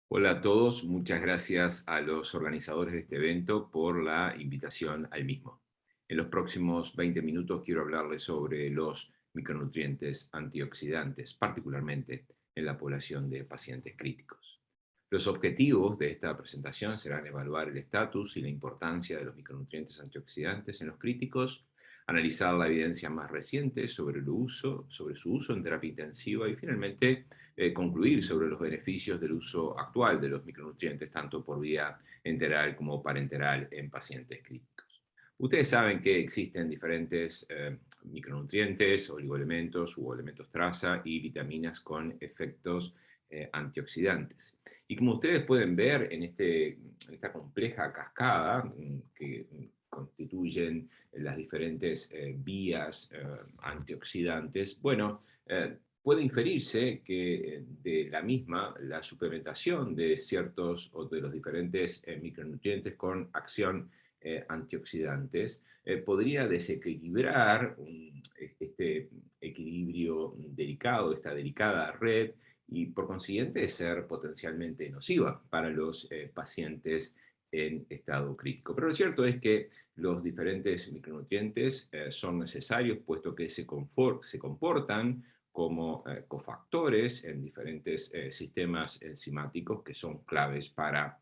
Hola a todos, muchas gracias a los organizadores de este evento por la invitación al mismo. En los próximos 20 minutos quiero hablarles sobre los micronutrientes antioxidantes, particularmente en la población de pacientes críticos. Los objetivos de esta presentación serán evaluar el estatus y la importancia de los micronutrientes antioxidantes en los críticos, analizar la evidencia más reciente sobre su uso en terapia intensiva y finalmente concluir sobre los beneficios del uso actual de los micronutrientes, tanto por vía enteral como parenteral en pacientes críticos. Ustedes saben que existen diferentes micronutrientes, oligoelementos u elementos traza y vitaminas con efectos antioxidantes. Y como ustedes pueden ver en esta compleja cascada que constituyen las diferentes vías antioxidantes, bueno, puede inferirse que de la misma, la suplementación de ciertos o de los diferentes micronutrientes con acción antioxidantes podría desequilibrar este equilibrio delicado, esta delicada red, y por consiguiente ser potencialmente nociva para los pacientes en estado crítico. Pero lo cierto es que los diferentes micronutrientes son necesarios puesto que se comportan como cofactores en diferentes sistemas enzimáticos que son claves para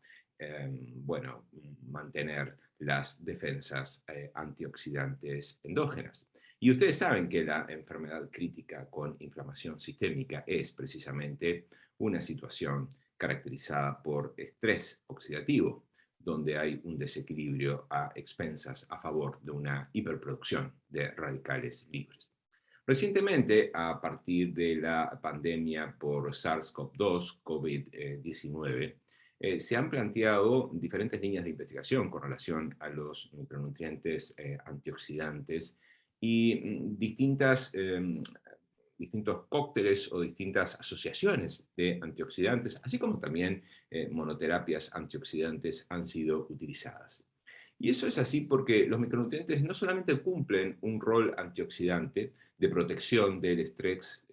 bueno, mantener las defensas antioxidantes endógenas. Y ustedes saben que la enfermedad crítica con inflamación sistémica es precisamente una situación caracterizada por estrés oxidativo, donde hay un desequilibrio a expensas a favor de una hiperproducción de radicales libres. Recientemente, a partir de la pandemia por SARS-CoV-2, COVID-19, se han planteado diferentes líneas de investigación con relación a los micronutrientes antioxidantes y distintos cócteles o distintas asociaciones de antioxidantes, así como también monoterapias antioxidantes han sido utilizadas. Y eso es así porque los micronutrientes no solamente cumplen un rol antioxidante de protección del estrés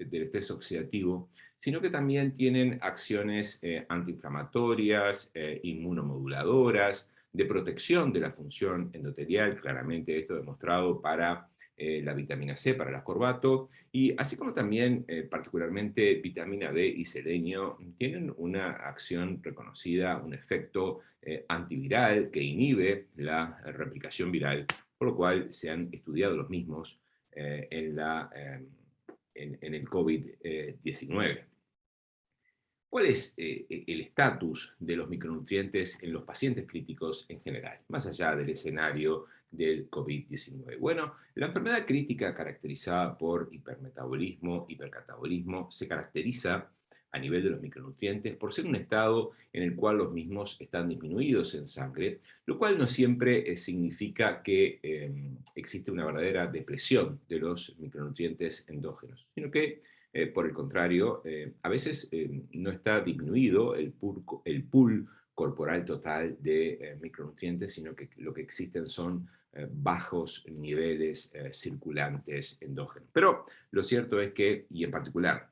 oxidativo, sino que también tienen acciones antiinflamatorias, inmunomoduladoras, de protección de la función endotelial, claramente esto demostrado para la vitamina C, para el ascorbato, y así como también particularmente vitamina D y selenio tienen una acción reconocida, un efecto antiviral que inhibe la replicación viral, por lo cual se han estudiado los mismos en el COVID-19. ¿Cuál es el estatus de los micronutrientes en los pacientes críticos en general, más allá del escenario del COVID-19? Bueno, la enfermedad crítica caracterizada por hipermetabolismo, hipercatabolismo, se caracteriza a nivel de los micronutrientes por ser un estado en el cual los mismos están disminuidos en sangre, lo cual no siempre significa que existe una verdadera depresión de los micronutrientes endógenos, sino que por el contrario, a veces no está disminuido el pool corporal total de micronutrientes, sino que lo que existen son bajos niveles circulantes endógenos. Pero lo cierto es que, y en particular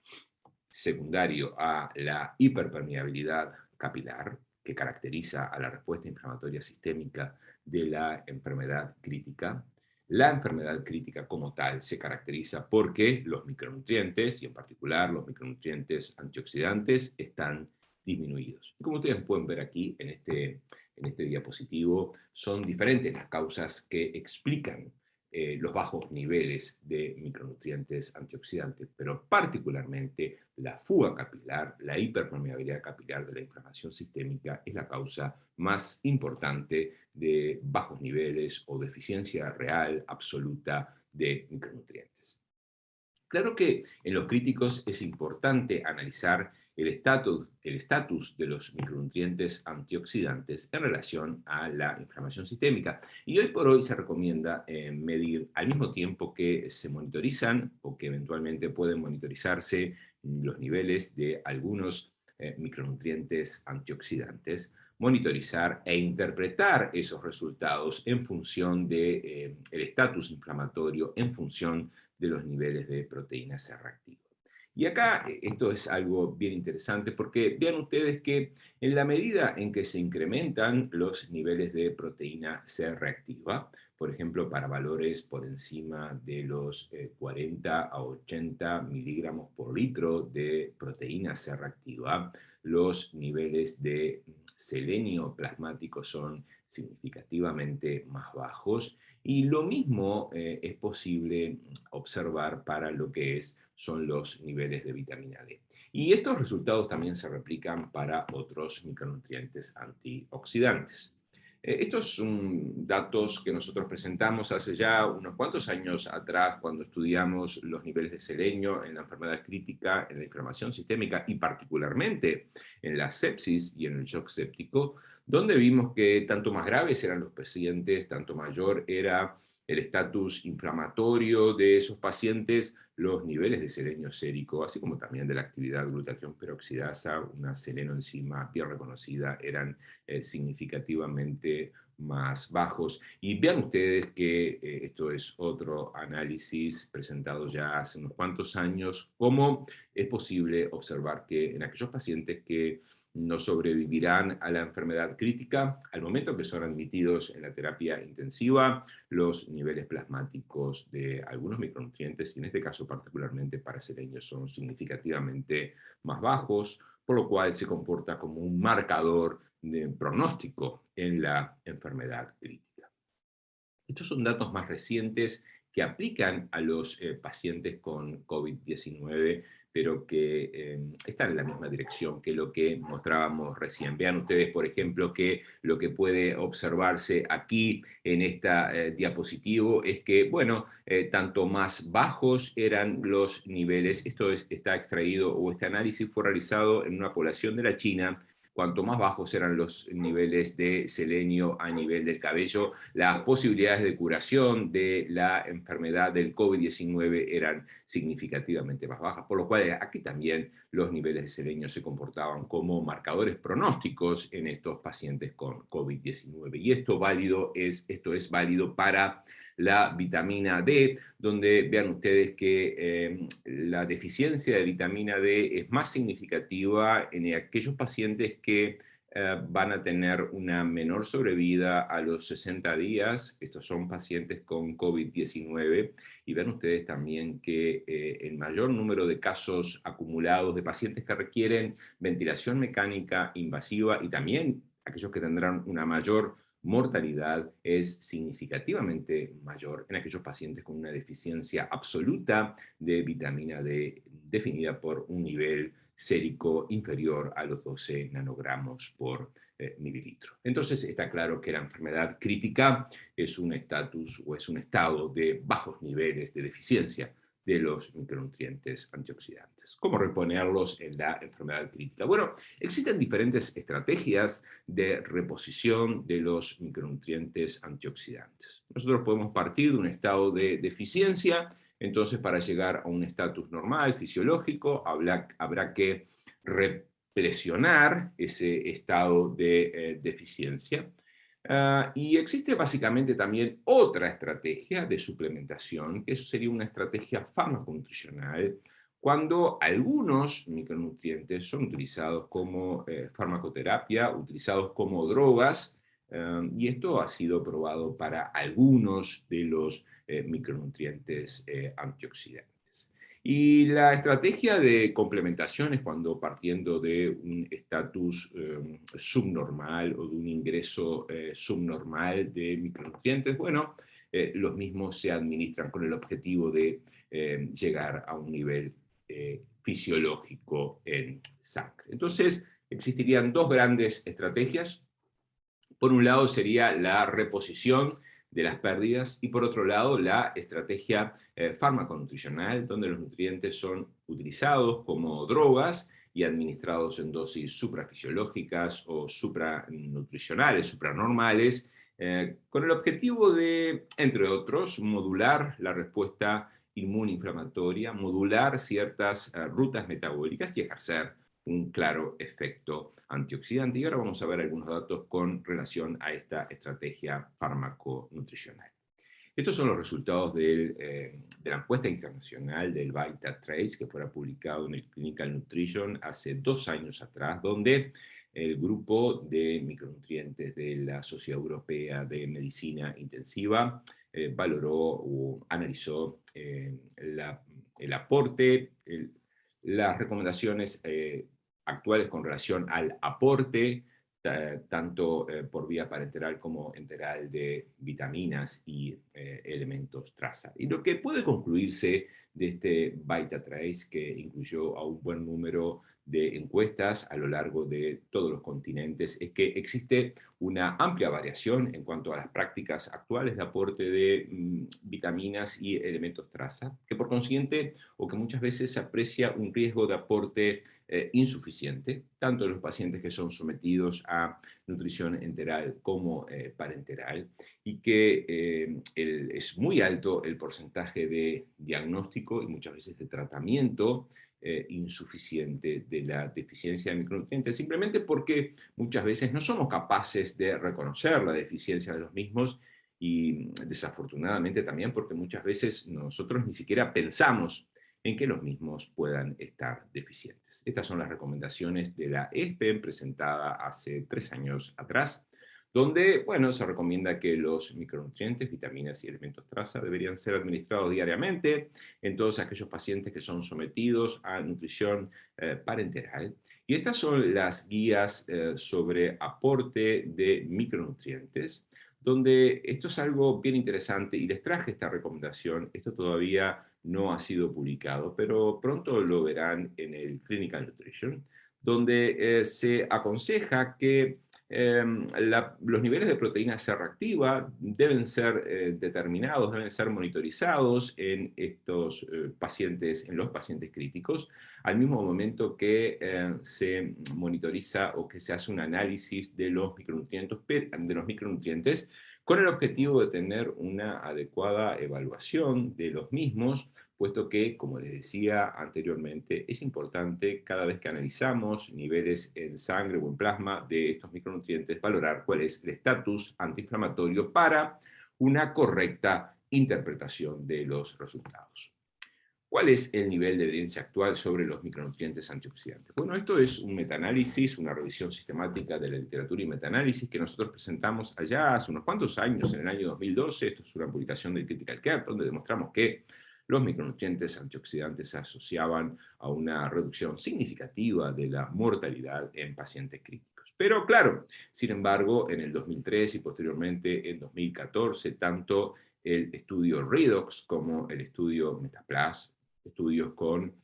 secundario a la hiperpermeabilidad capilar, que caracteriza a la respuesta inflamatoria sistémica de la enfermedad crítica. La enfermedad crítica como tal se caracteriza porque los micronutrientes, y en particular los micronutrientes antioxidantes, están disminuidos. Y como ustedes pueden ver aquí en este diapositivo, son diferentes las causas que explican los bajos niveles de micronutrientes antioxidantes, pero particularmente la fuga capilar, la hiperpermeabilidad capilar de la inflamación sistémica es la causa más importante de bajos niveles o deficiencia real, absoluta de micronutrientes. Claro que en los críticos es importante analizar el estatus de los micronutrientes antioxidantes en relación a la inflamación sistémica. Y hoy por hoy se recomienda medir al mismo tiempo que se monitorizan o que eventualmente pueden monitorizarse los niveles de algunos micronutrientes antioxidantes, monitorizar e interpretar esos resultados en función de, el estatus inflamatorio, en función de los niveles de proteína C reactiva. Y acá esto es algo bien interesante porque vean ustedes que en la medida en que se incrementan los niveles de proteína C reactiva, por ejemplo, para valores por encima de los 40 a 80 miligramos por litro de proteína C reactiva, los niveles de selenio plasmático son significativamente más bajos y lo mismo es posible observar para lo que son los niveles de vitamina D. Y estos resultados también se replican para otros micronutrientes antioxidantes. Estos son datos que nosotros presentamos hace ya unos cuantos años atrás cuando estudiamos los niveles de selenio en la enfermedad crítica, en la inflamación sistémica y particularmente en la sepsis y en el shock séptico, donde vimos que tanto más graves eran los pacientes, tanto mayor era el estatus inflamatorio de esos pacientes, los niveles de selenio sérico, así como también de la actividad glutatión peroxidasa, una selenoenzima bien reconocida, eran significativamente más bajos. Y vean ustedes que esto es otro análisis presentado ya hace unos cuantos años, cómo es posible observar que en aquellos pacientes que no sobrevivirán a la enfermedad crítica, al momento que son admitidos en la terapia intensiva, los niveles plasmáticos de algunos micronutrientes, y en este caso particularmente para selenio, son significativamente más bajos, por lo cual se comporta como un marcador de pronóstico en la enfermedad crítica. Estos son datos más recientes que aplican a los pacientes con COVID-19, pero que están en la misma dirección que lo que mostrábamos recién. Vean ustedes, por ejemplo, que lo que puede observarse aquí en esta diapositivo es que, bueno, tanto más bajos eran los niveles, está extraído o este análisis fue realizado en una población de la China. Cuanto más bajos eran los niveles de selenio a nivel del cabello, las posibilidades de curación de la enfermedad del COVID-19 eran significativamente más bajas, por lo cual aquí también los niveles de selenio se comportaban como marcadores pronósticos en estos pacientes con COVID-19. Y esto es válido para la vitamina D, donde vean ustedes que la deficiencia de vitamina D es más significativa en aquellos pacientes que van a tener una menor sobrevida a los 60 días. Estos son pacientes con COVID-19. Y ven ustedes también que el mayor número de casos acumulados de pacientes que requieren ventilación mecánica invasiva y también aquellos que tendrán una mayor mortalidad es significativamente mayor en aquellos pacientes con una deficiencia absoluta de vitamina D definida por un nivel sérico inferior a los 12 nanogramos por mililitro. Entonces está claro que la enfermedad crítica es un estatus o es un estado de bajos niveles de deficiencia de los micronutrientes antioxidantes. ¿Cómo reponerlos en la enfermedad crítica? Bueno, existen diferentes estrategias de reposición de los micronutrientes antioxidantes. Nosotros podemos partir de un estado de deficiencia. Entonces, para llegar a un estatus normal, fisiológico, habrá que represionar ese estado de deficiencia. Y existe básicamente también otra estrategia de suplementación, que eso sería una estrategia farmaconutricional, cuando algunos micronutrientes son utilizados como farmacoterapia, utilizados como drogas, y esto ha sido probado para algunos de los micronutrientes antioxidantes. Y la estrategia de complementación es cuando partiendo de un estatus subnormal o de un ingreso subnormal de micronutrientes, bueno, los mismos se administran con el objetivo de llegar a un nivel fisiológico en sangre. Entonces, existirían dos grandes estrategias. Por un lado sería la reposición de las pérdidas y por otro lado la estrategia farmaconutricional, donde los nutrientes son utilizados como drogas y administrados en dosis suprafisiológicas o supranutricionales, supranormales, con el objetivo de, entre otros, modular la respuesta inmunoinflamatoria, modular ciertas rutas metabólicas y ejercer un claro efecto antioxidante. Y ahora vamos a ver algunos datos con relación a esta estrategia farmaconutricional. Estos son los resultados de la encuesta internacional del VitaTrace, que fue publicado en el Clinical Nutrition hace 2 años atrás, donde el grupo de micronutrientes de la Sociedad Europea de Medicina Intensiva valoró o analizó el aporte, las recomendaciones actuales con relación al aporte tanto por vía parenteral como enteral de vitaminas y elementos traza. Y lo que puede concluirse de este VitaTrace, que incluyó a un buen número de encuestas a lo largo de todos los continentes, es que existe una amplia variación en cuanto a las prácticas actuales de aporte de vitaminas y elementos traza, que por consiguiente, o que muchas veces se aprecia un riesgo de aporte insuficiente, tanto en los pacientes que son sometidos a nutrición enteral como parenteral, y que es muy alto el porcentaje de diagnóstico y muchas veces de tratamiento insuficiente de la deficiencia de micronutrientes, simplemente porque muchas veces no somos capaces de reconocer la deficiencia de los mismos y desafortunadamente también porque muchas veces nosotros ni siquiera pensamos en que los mismos puedan estar deficientes. Estas son las recomendaciones de la ESPEN presentada hace 3 años atrás, donde, bueno, se recomienda que los micronutrientes, vitaminas y elementos traza deberían ser administrados diariamente en todos aquellos pacientes que son sometidos a nutrición parenteral. Y estas son las guías sobre aporte de micronutrientes, donde esto es algo bien interesante y les traje esta recomendación. Esto todavía no ha sido publicado, pero pronto lo verán en el Clinical Nutrition, donde se aconseja que los niveles de proteína C reactiva deben ser determinados, deben ser monitorizados en estos pacientes, en los pacientes críticos, al mismo momento que se monitoriza o que se hace un análisis de los micronutrientes con el objetivo de tener una adecuada evaluación de los mismos, puesto que, como les decía anteriormente, es importante cada vez que analizamos niveles en sangre o en plasma de estos micronutrientes, valorar cuál es el estatus antiinflamatorio para una correcta interpretación de los resultados. ¿Cuál es el nivel de evidencia actual sobre los micronutrientes antioxidantes? Bueno, esto es un metaanálisis, una revisión sistemática de la literatura y metaanálisis que nosotros presentamos allá hace unos cuantos años, en el año 2012. Esto es una publicación de Critical Care, donde demostramos que los micronutrientes antioxidantes se asociaban a una reducción significativa de la mortalidad en pacientes críticos. Pero claro, sin embargo, en el 2003 y posteriormente en 2014, tanto el estudio Redox como el estudio Metaplas, estudios con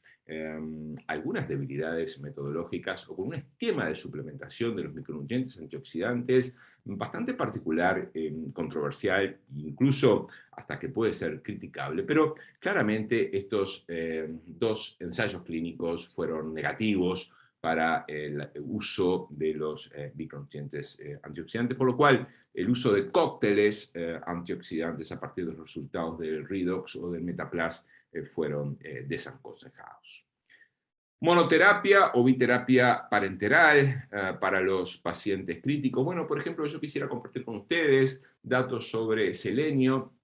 algunas debilidades metodológicas o con un esquema de suplementación de los micronutrientes antioxidantes bastante particular, controversial, incluso hasta que puede ser criticable, pero claramente estos 2 ensayos clínicos fueron negativos para el uso de los micronutrientes antioxidantes, por lo cual el uso de cócteles antioxidantes a partir de los resultados del Redox o del Metaplas fueron desaconsejados. Monoterapia o biterapia parenteral para los pacientes críticos. Bueno, por ejemplo, yo quisiera compartir con ustedes datos sobre selenio.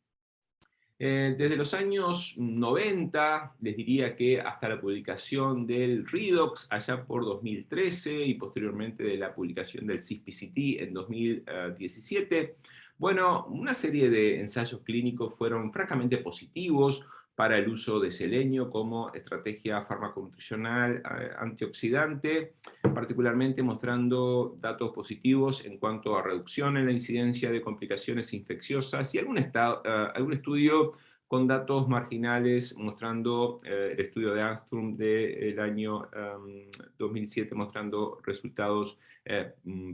Desde los años 90, les diría que hasta la publicación del Redox allá por 2013 y posteriormente de la publicación del CISPCT en 2017, bueno, una serie de ensayos clínicos fueron francamente positivos para el uso de selenio como estrategia farmaconutricional antioxidante, particularmente mostrando datos positivos en cuanto a reducción en la incidencia de complicaciones infecciosas y algún estudio con datos marginales mostrando el estudio de Armstrong del año 2007 mostrando resultados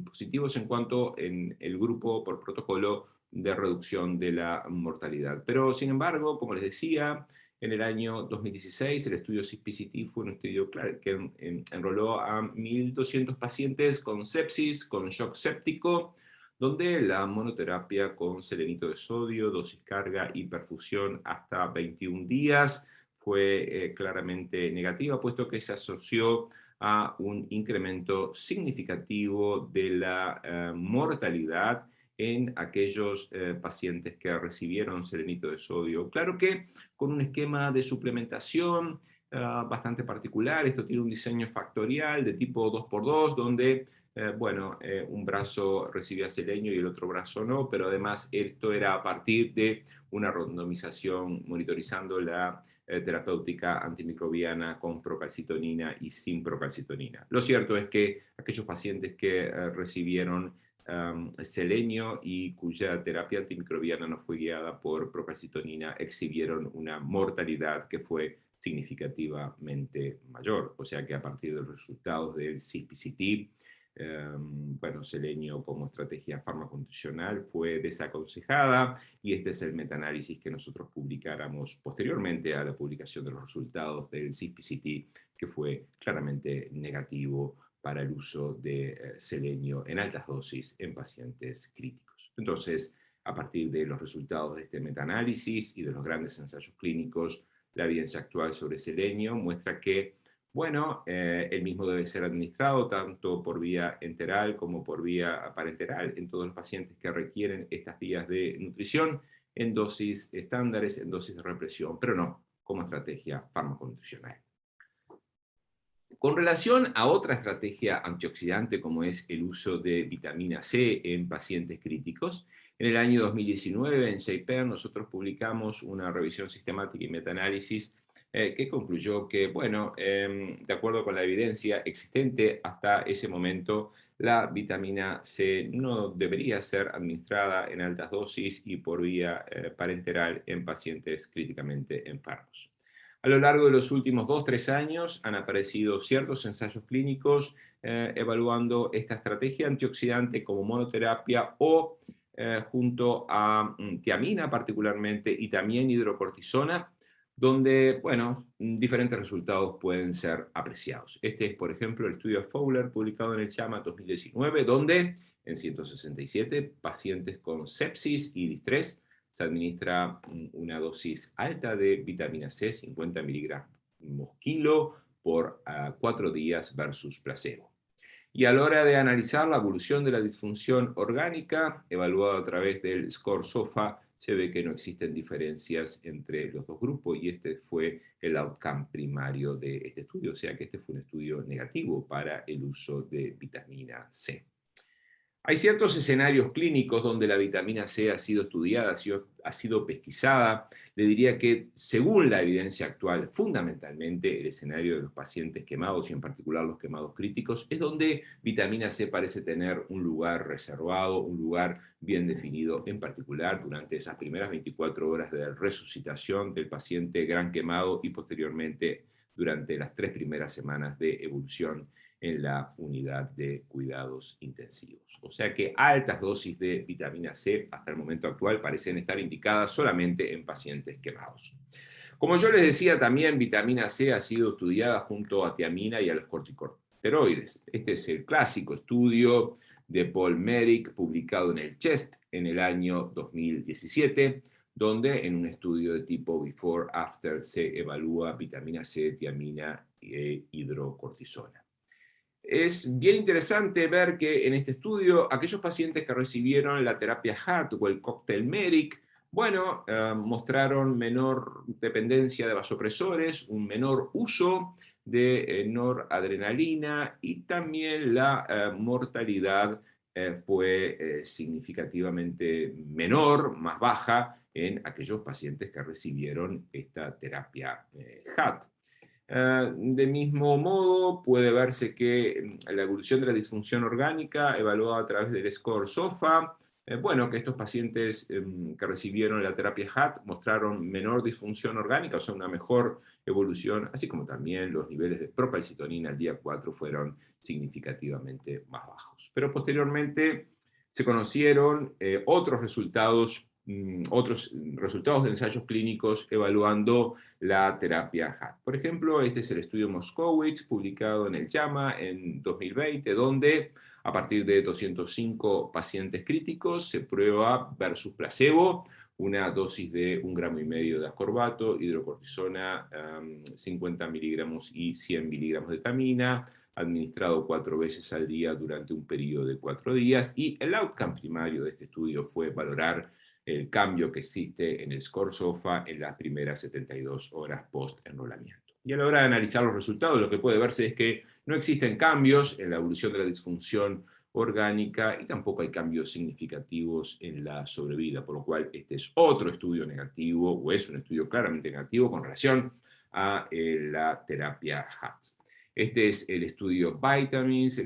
positivos en cuanto en el grupo por protocolo de reducción de la mortalidad. Pero, sin embargo, como les decía, en el año 2016 el estudio CISPCT fue un estudio que enroló a 1.200 pacientes con sepsis, con shock séptico, donde la monoterapia con selenito de sodio, dosis carga y perfusión hasta 21 días fue claramente negativa, puesto que se asoció a un incremento significativo de la mortalidad en aquellos pacientes que recibieron selenito de sodio. Claro que con un esquema de suplementación bastante particular. Esto tiene un diseño factorial de tipo 2x2, donde un brazo recibía selenio y el otro brazo no, pero además esto era a partir de una randomización monitorizando la terapéutica antimicrobiana con procalcitonina y sin procalcitonina. Lo cierto es que aquellos pacientes que recibieron selenio y cuya terapia antimicrobiana no fue guiada por procalcitonina exhibieron una mortalidad que fue significativamente mayor. O sea que a partir de los resultados del CPCT, selenio como estrategia farmaconutricional fue desaconsejada, y este es el metaanálisis que nosotros publicáramos posteriormente a la publicación de los resultados del CPCT, que fue claramente negativo para el uso de selenio en altas dosis en pacientes críticos. Entonces, a partir de los resultados de este metaanálisis y de los grandes ensayos clínicos, la evidencia actual sobre selenio muestra que el mismo debe ser administrado tanto por vía enteral como por vía parenteral en todos los pacientes que requieren estas vías de nutrición en dosis estándares, en dosis de represión, pero no como estrategia farmaconutricional. Con relación a otra estrategia antioxidante como es el uso de vitamina C en pacientes críticos, en el año 2019 en JPER nosotros publicamos una revisión sistemática y metaanálisis que concluyó que, de acuerdo con la evidencia existente hasta ese momento, la vitamina C no debería ser administrada en altas dosis y por vía parenteral en pacientes críticamente enfermos. A lo largo de los últimos 2-3 años han aparecido ciertos ensayos clínicos evaluando esta estrategia antioxidante como monoterapia o junto a tiamina particularmente y también hidrocortisona, donde, diferentes resultados pueden ser apreciados. Este es, por ejemplo, el estudio Fowler publicado en el JAMA 2019, donde en 167 pacientes con sepsis y distrés se administra una dosis alta de vitamina C, 50 miligramos kilo por 4 días versus placebo. Y a la hora de analizar la evolución de la disfunción orgánica, evaluada a través del score SOFA, se ve que no existen diferencias entre los dos grupos, y este fue el outcome primario de este estudio, o sea que este fue un estudio negativo para el uso de vitamina C. Hay ciertos escenarios clínicos donde la vitamina C ha sido estudiada, ha sido pesquisada. Le diría que, según la evidencia actual, fundamentalmente el escenario de los pacientes quemados, y en particular los quemados críticos, es donde vitamina C parece tener un lugar reservado, un lugar bien definido, en particular durante esas primeras 24 horas de resucitación del paciente gran quemado y posteriormente durante las 3 primeras semanas de evolución en la unidad de cuidados intensivos. O sea que altas dosis de vitamina C hasta el momento actual parecen estar indicadas solamente en pacientes quemados. Como yo les decía, también vitamina C ha sido estudiada junto a tiamina y a los corticosteroides. Este es el clásico estudio de Paul Merrick, publicado en el CHEST en el año 2017, donde en un estudio de tipo before-after se evalúa vitamina C, tiamina e hidrocortisona. Es bien interesante ver que en este estudio aquellos pacientes que recibieron la terapia HAT o el cóctel Merrick, mostraron menor dependencia de vasopresores, un menor uso de noradrenalina, y también la mortalidad fue significativamente menor, más baja, en aquellos pacientes que recibieron esta terapia HAT. De mismo modo, puede verse que la evolución de la disfunción orgánica, evaluada a través del score SOFA, que estos pacientes que recibieron la terapia HAT mostraron menor disfunción orgánica, o sea, una mejor evolución, así como también los niveles de procalcitonina al día 4 fueron significativamente más bajos. Pero posteriormente se conocieron otros resultados de ensayos clínicos evaluando la terapia HAT. Por ejemplo, este es el estudio Moskowitz, publicado en el JAMA en 2020, donde a partir de 205 pacientes críticos se prueba versus placebo una dosis de 1,5 gramos de ascorbato, hidrocortisona, 50 miligramos y 100 miligramos de tamina, administrado 4 veces al día durante un periodo de 4 días, y el outcome primario de este estudio fue valorar el cambio que existe en el score SOFA en las primeras 72 horas post-enrolamiento. Y a la hora de analizar los resultados, lo que puede verse es que no existen cambios en la evolución de la disfunción orgánica y tampoco hay cambios significativos en la sobrevida, por lo cual este es otro estudio negativo, o es un estudio claramente negativo con relación a la terapia HAT. Este es el estudio Vitamins,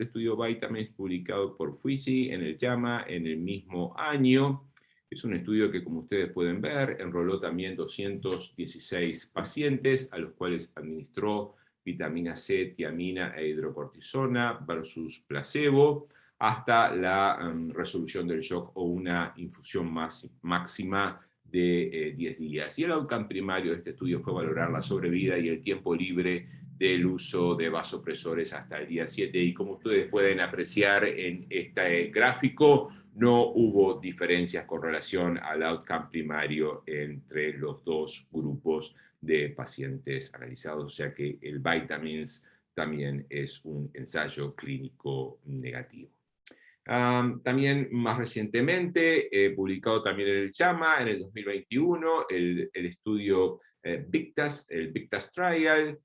publicado por Fuji en el JAMA en el mismo año. Es un estudio que, como ustedes pueden ver, enroló también 216 pacientes, a los cuales administró vitamina C, tiamina e hidrocortisona versus placebo, hasta la resolución del shock o una infusión máxima de 10 días. Y el outcome primario de este estudio fue valorar la sobrevida y el tiempo libre del uso de vasopresores hasta el día 7. Y como ustedes pueden apreciar en este gráfico, no hubo diferencias con relación al outcome primario entre los dos grupos de pacientes analizados, o sea que el Vitamins también es un ensayo clínico negativo. También más recientemente, publicado también en el JAMA en el 2021, el estudio VICTAS, el VICTAS Trial,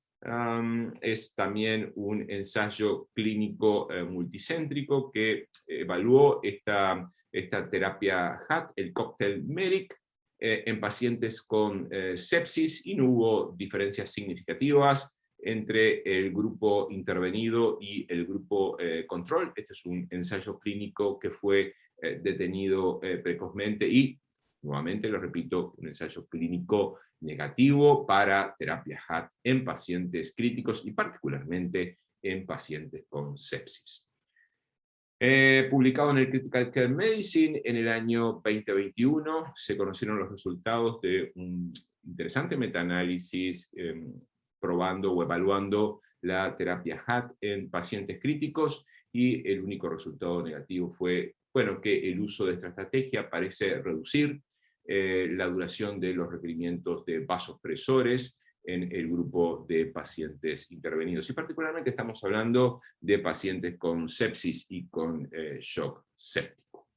es también un ensayo clínico multicéntrico que evaluó esta terapia HAT, el cóctel MERIC, en pacientes con sepsis, y no hubo diferencias significativas entre el grupo intervenido y el grupo control. Este es un ensayo clínico que fue detenido precozmente y, nuevamente lo repito, un ensayo clínico negativo para terapia HAT en pacientes críticos y particularmente en pacientes con sepsis. Publicado en el Critical Care Medicine en el año 2021, se conocieron los resultados de un interesante metaanálisis probando o evaluando la terapia HAT en pacientes críticos, y el único resultado negativo fue, bueno, que el uso de esta estrategia parece reducir la duración de los requerimientos de vasopresores en el grupo de pacientes intervenidos. Y particularmente estamos hablando de pacientes con sepsis y con shock séptico.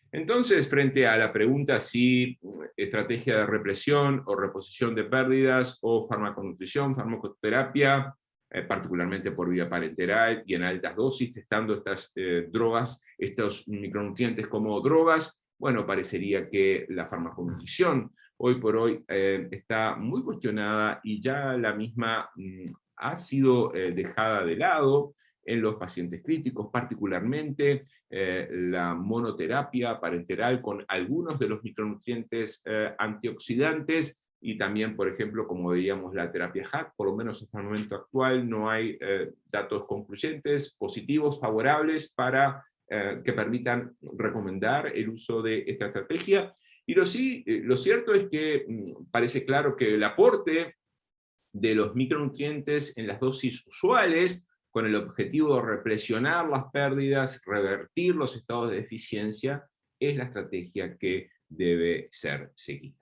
Entonces, frente a la pregunta si estrategia de represión o reposición de pérdidas o farmaconutrición, farmacoterapia, particularmente por vía parenteral y en altas dosis, testando estas drogas, estos micronutrientes como drogas, bueno, parecería que la farmaconutrición hoy por hoy está muy cuestionada y ya la misma ha sido dejada de lado en los pacientes críticos, particularmente la monoterapia parenteral con algunos de los micronutrientes antioxidantes, y también, por ejemplo, como veíamos, la terapia HAT. Por lo menos hasta el momento actual no hay datos concluyentes, positivos, favorables para que permitan recomendar el uso de esta estrategia. Y lo cierto es que parece claro que el aporte de los micronutrientes en las dosis usuales, con el objetivo de represionar las pérdidas, revertir los estados de deficiencia, es la estrategia que debe ser seguida.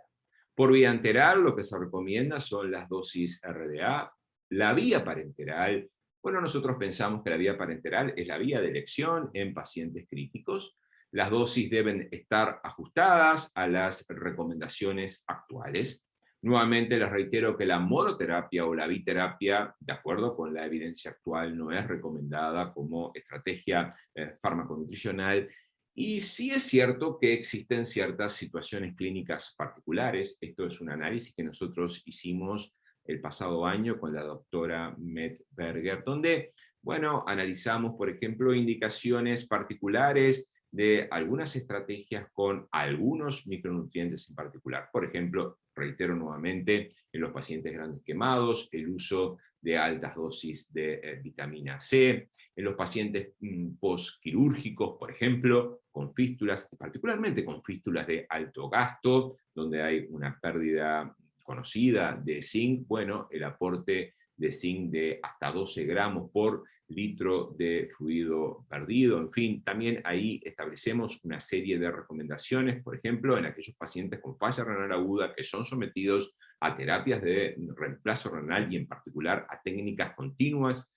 Por vía enteral, lo que se recomienda son las dosis RDA. La vía parenteral, bueno, nosotros pensamos que la vía parenteral es la vía de elección en pacientes críticos. Las dosis deben estar ajustadas a las recomendaciones actuales. Nuevamente les reitero que la monoterapia o la biterapia, de acuerdo con la evidencia actual, no es recomendada como estrategia farmaconutricional. Y sí es cierto que existen ciertas situaciones clínicas particulares. Esto es un análisis que nosotros hicimos el pasado año con la doctora Met Berger, donde, bueno, analizamos, por ejemplo, indicaciones particulares de algunas estrategias con algunos micronutrientes en particular. Por ejemplo, reitero nuevamente, en los pacientes grandes quemados, el uso de altas dosis de vitamina C, en los pacientes postquirúrgicos, por ejemplo, con fístulas, particularmente con fístulas de alto gasto, donde hay una pérdida conocida de zinc, bueno, el aporte de zinc de hasta 12 gramos por litro de fluido perdido. En fin, también ahí establecemos una serie de recomendaciones, por ejemplo, en aquellos pacientes con falla renal aguda que son sometidos a terapias de reemplazo renal y en particular a técnicas continuas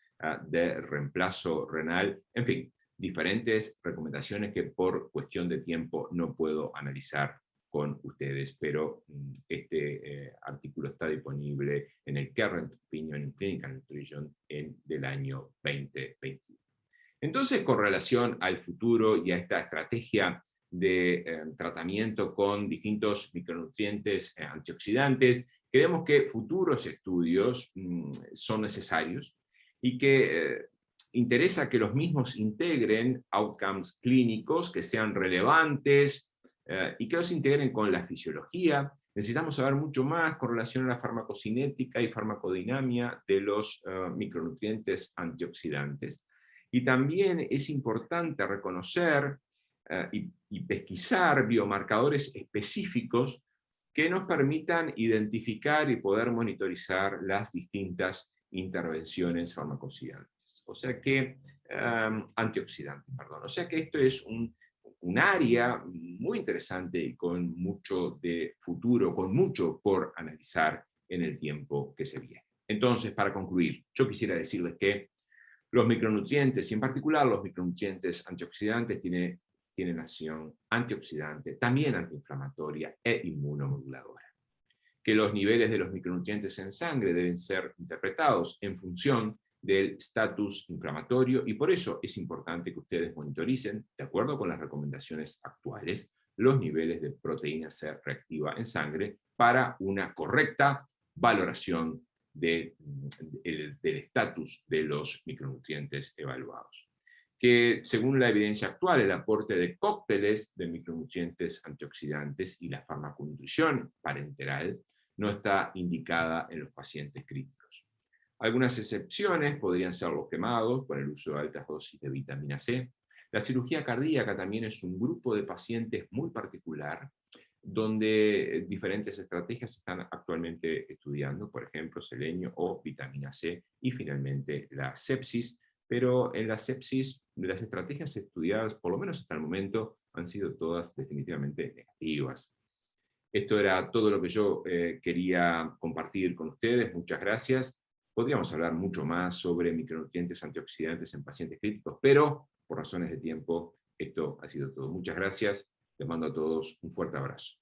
de reemplazo renal, en fin, diferentes recomendaciones que por cuestión de tiempo no puedo analizar con ustedes, pero este artículo está disponible en el Current Opinion in Clinical Nutrition del año 2021. Entonces, con relación al futuro y a esta estrategia de tratamiento con distintos micronutrientes antioxidantes, creemos que futuros estudios son necesarios y que interesa que los mismos integren outcomes clínicos que sean relevantes y que los integren con la fisiología. Necesitamos saber mucho más con relación a la farmacocinética y farmacodinamia de los micronutrientes antioxidantes. Y también es importante reconocer y pesquisar biomarcadores específicos que nos permitan identificar y poder monitorizar las distintas intervenciones farmacocidantes. O sea que, antioxidantes, perdón. O sea que esto es un área muy interesante y con mucho de futuro, con mucho por analizar en el tiempo que se viene. Entonces, para concluir, yo quisiera decirles que los micronutrientes, y en particular los micronutrientes antioxidantes, tienen acción antioxidante, también antiinflamatoria e inmunomoduladora. Que los niveles de los micronutrientes en sangre deben ser interpretados en función del estatus inflamatorio y por eso es importante que ustedes monitoricen, de acuerdo con las recomendaciones actuales, los niveles de proteína C reactiva en sangre para una correcta valoración del estatus de los micronutrientes evaluados. Que según la evidencia actual, el aporte de cócteles de micronutrientes antioxidantes y la farmaconutrición parenteral no está indicada en los pacientes críticos. Algunas excepciones podrían ser los quemados con el uso de altas dosis de vitamina C. La cirugía cardíaca también es un grupo de pacientes muy particular, donde diferentes estrategias se están actualmente estudiando, por ejemplo, selenio o vitamina C, y finalmente la sepsis, pero en la sepsis, las estrategias estudiadas, por lo menos hasta el momento, han sido todas definitivamente negativas. Esto era todo lo que yo quería compartir con ustedes. Muchas gracias. Podríamos hablar mucho más sobre micronutrientes antioxidantes en pacientes críticos, pero por razones de tiempo, esto ha sido todo. Muchas gracias. Les mando a todos un fuerte abrazo.